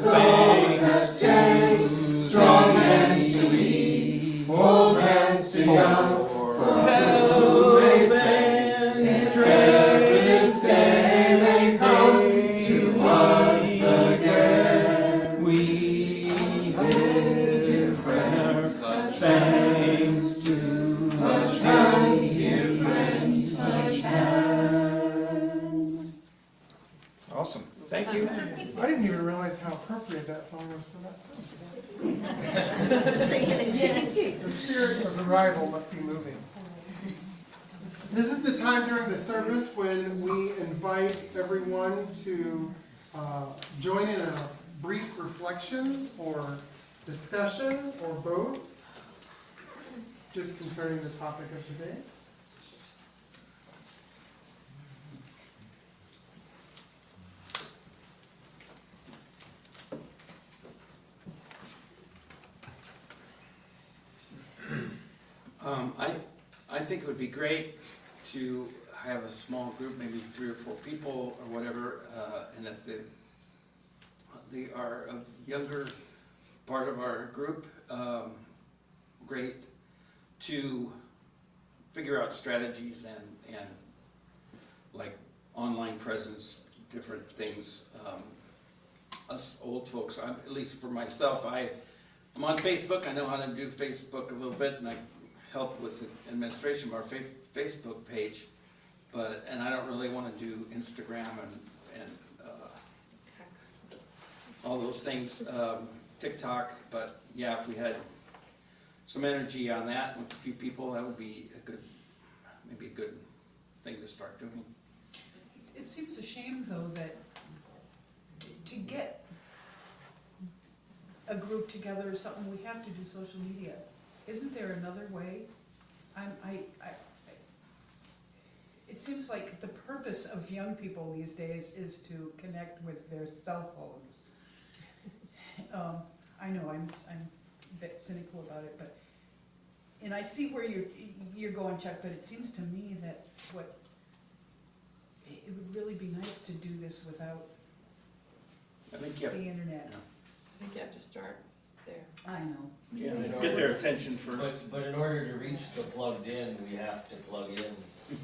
thanks that stay, strong hands to weak, old hands to young, for health and strength this day may come to us again. We give our thanks to touch hands, dear friends, touch hands. Awesome. Thank you. I didn't even realize how appropriate that song was for that song. Sing it again. The spirit of revival must be moving. This is the time during the service when we invite everyone to join in a brief reflection or discussion or both, just concerning the topic of today. I think it would be great to have a small group, maybe 3 or 4 people or whatever, and if they are a younger part of our group, great, to figure out strategies and like online presence, different things. us old folks, at least for myself, I'm on Facebook, I know how to do Facebook a little bit, and I help with the administration of our Facebook page, and I don't really wanna do Instagram and all those things, TikTok, but yeah, if we had some energy on that with a few people, that would be maybe a good thing to start doing. It seems a shame, though, that to get a group together or something, we have to do social media. Isn't there another way? It seems like the purpose of young people these days is to connect with their cell phones. I know I'm a bit cynical about it, but, and I see where you're going, Chuck, but it seems to me that it would really be nice to do this without I think the internet. I think you have to start there. I know. Yeah, get their attention first. But in order to reach the plugged in, we have to plug in.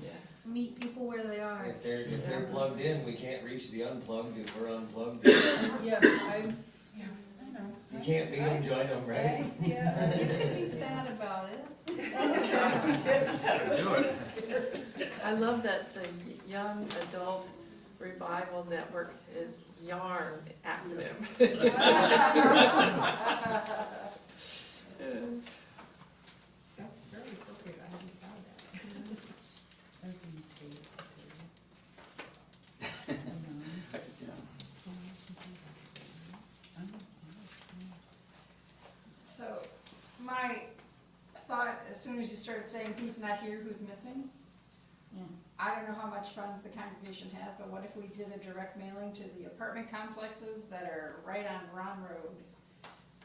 Yeah. Meet people where they are. If they're plugged in, we can't reach the unplugged if we're unplugged. Yeah, I know. You can't beat them, join them, right? Yeah. You can be sad about it. Do it. I love that the Young Adult Revival Network is YARN acronym. That's very appropriate, I hadn't thought of that. There's some tape. So my thought, as soon as you started saying who's not here, who's missing, I don't know how much funds the congregation has, but what if we did a direct mailing to the apartment complexes that are right on Ron Road?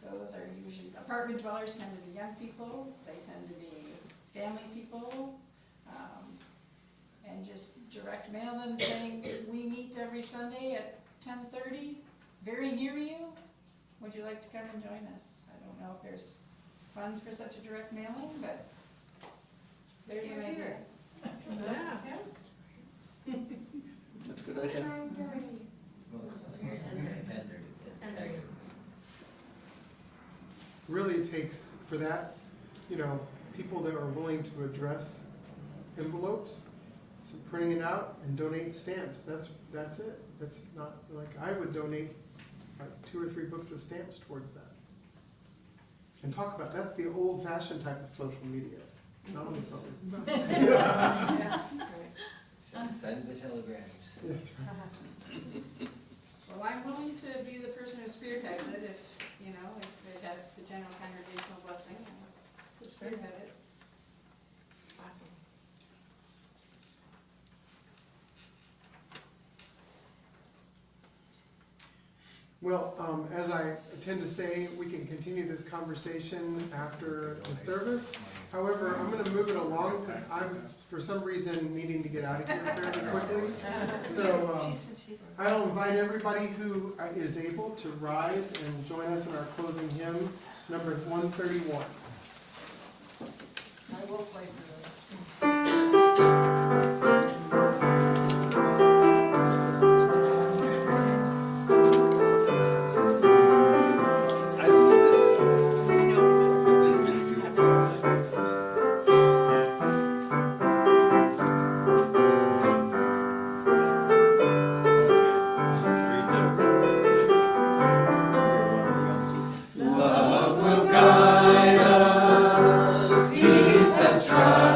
Those are usually, apartment dwellers tend to be young people, they tend to be family people, and just direct mail them saying, we meet every Sunday at 10:30, very near you, would you like to come and join us? I don't know if there's funds for such a direct mailing, but there's an idea. Yeah. That's a good idea. 10:30. Really it takes, for that, people that are willing to address envelopes, so printing it out and donate stamps, that's it. That's not, like, I would donate like 2 or 3 books of stamps towards that. And talk about, that's the old fashioned type of social media, not on the phone. Send the telegrams. That's right. Well, I'm willing to be the person who spearheads it if it has the general congregational blessing, I could spearhead it. Awesome. Well, as I tend to say, we can continue this conversation after the service. However, I'm going to move it along because I'm, for some reason, needing to get out of here fairly quickly. So I'll invite everybody who is able to rise and join us in our closing hymn, number 131. I will play for those. Love will guide us, peace has tried.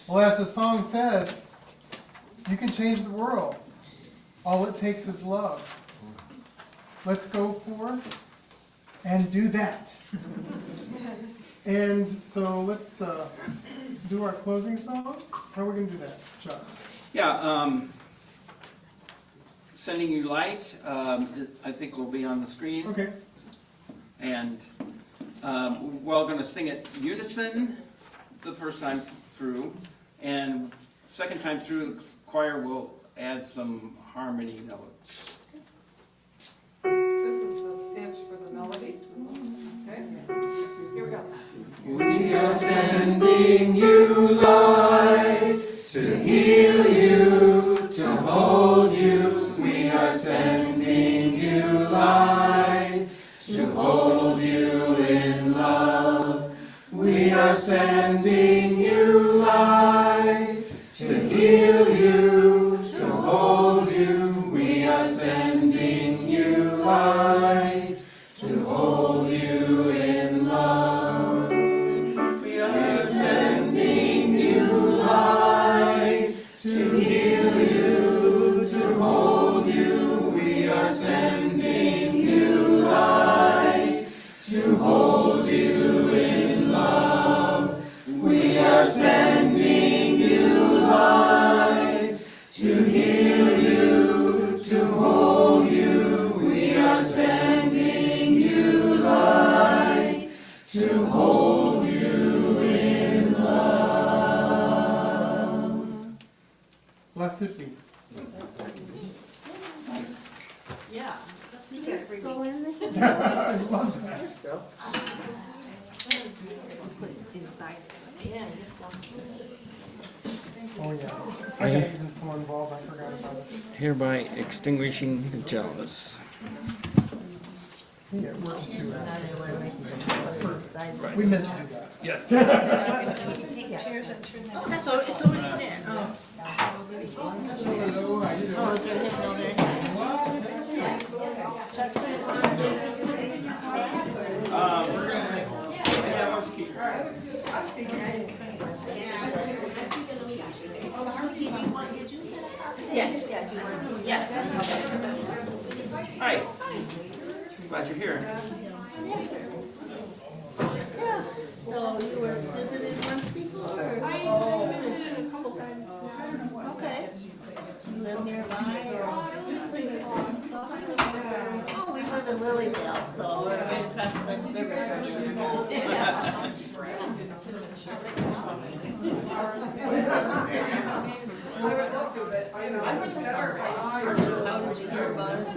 Well, as the song says, you can change the world. All it takes is love. Let's go forth and do that. And so let's do our closing song. How are we going to do that, Chuck? Yeah, Sending You Light, I think will be on the screen. Okay. And we're all going to sing it unison the first time through, and second time through, the choir will add some harmony notes. This is the pitch for the melodies. Okay, here we go. We are sending you light to heal you, to hold you. We are sending you light to hold you in love. We are sending you light to heal you, to hold you. We are sending you light to hold you in love. We are sending you light to heal you, to hold you. We are sending you light to hold you in love. We are sending you light to heal you, to hold you. We are sending you light to hold you in love. Blessed be. Yeah. Let's go in there. Yes, I love that. Yes, so. Put it inside. Yeah, just Oh, yeah. I got even so involved, I forgot about it. Hereby extinguishing the chalice. I think it works too. We meant to do that. Yes. That's all, it's already there. Oh. Oh, is there a hip over there? Yes. Yeah. Hi. Glad you're here. Yeah. So you were visited once before? Or a couple times. Okay. You live nearby or? Oh, we live in Lilydale, so we're right across the river from you. How did you hear about us?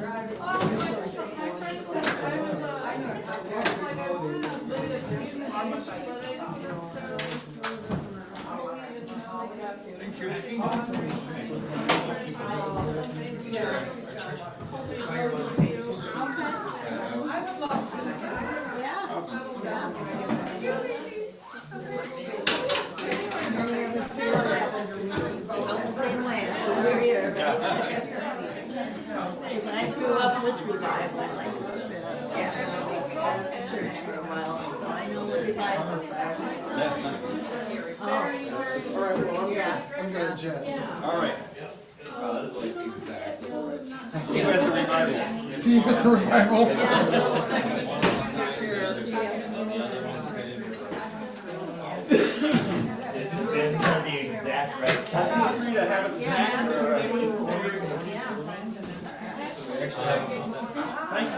I grew up with revivals. I grew up in a church for a while, so I know what revivals are. All right, well, I'm going to jet. All right. That's like exactly what. See you at the revival. See you at the revival. It depends on the exact right Feel free to have a snack or a Thanks, I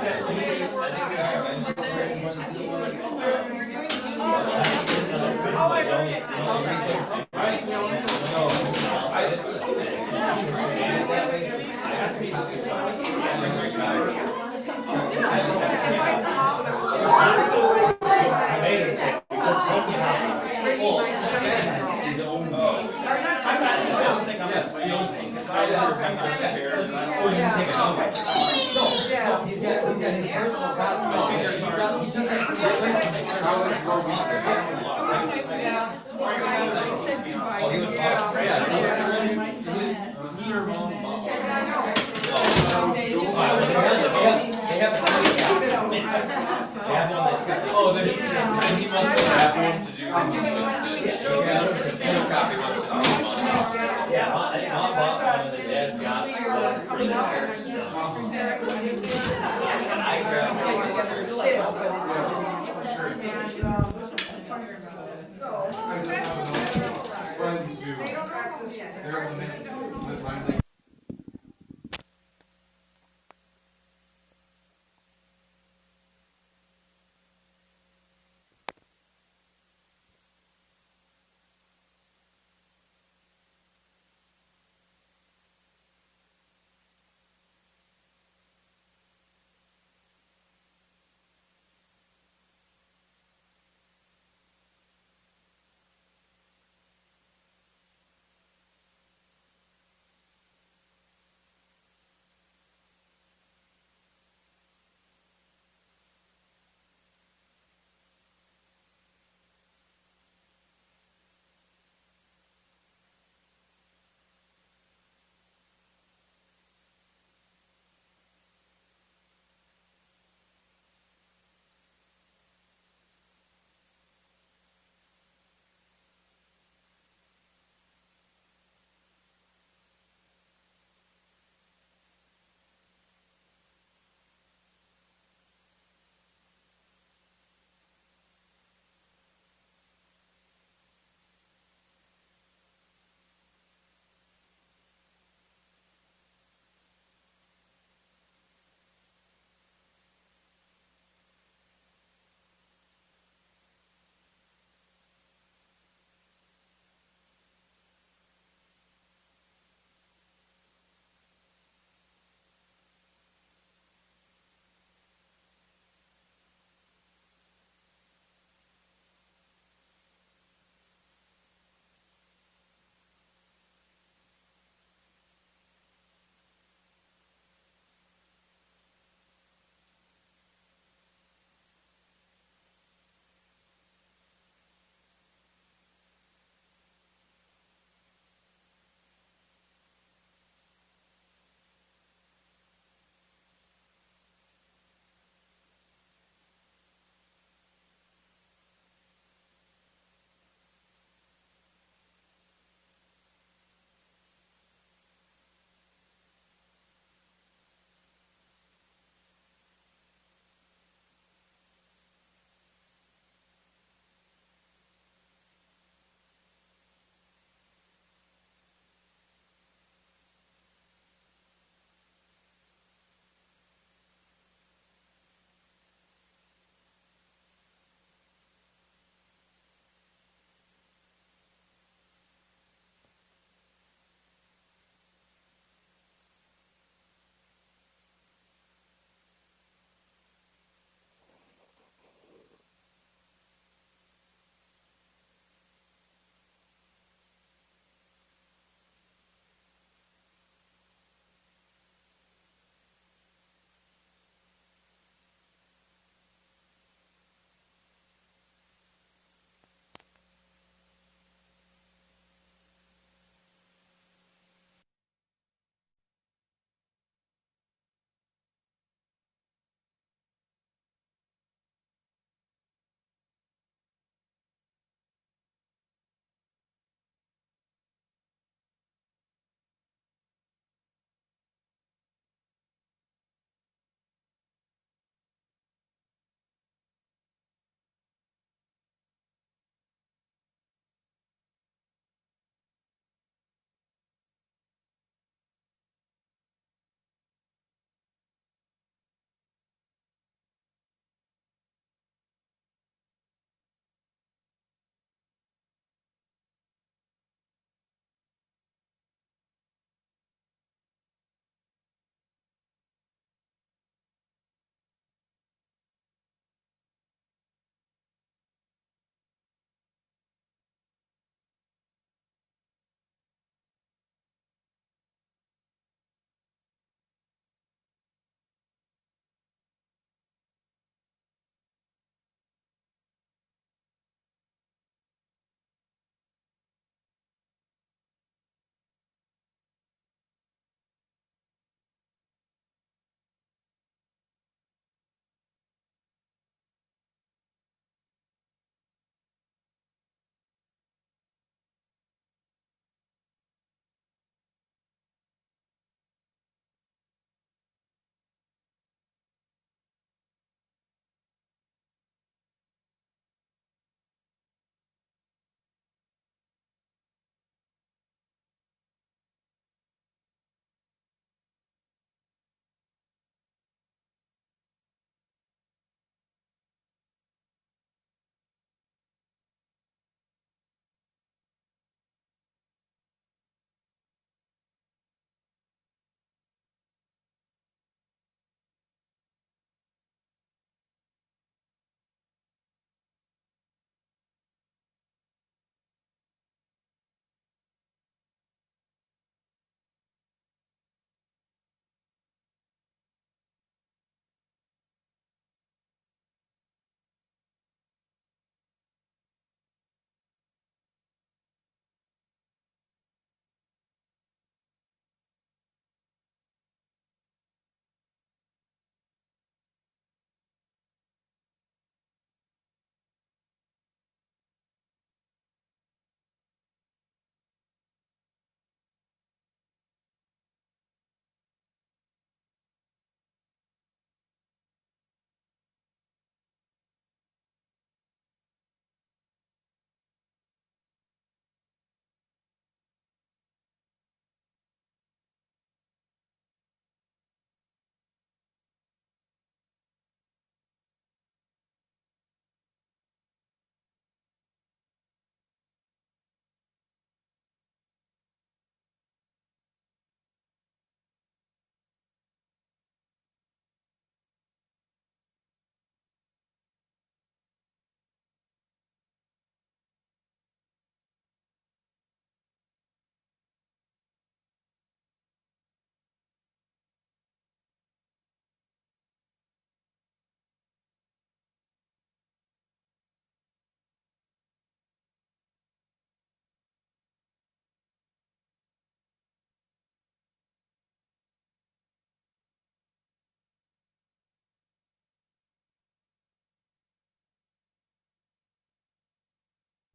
don't think I'm going to play those things. I'm not prepared. Or you can take it out. Yeah. He's got his personal copy. Oh, he was They have one that's, oh, then he must have one to do. Mom bought one and then Dad's got one. And I grabbed one. Friends who, they're on the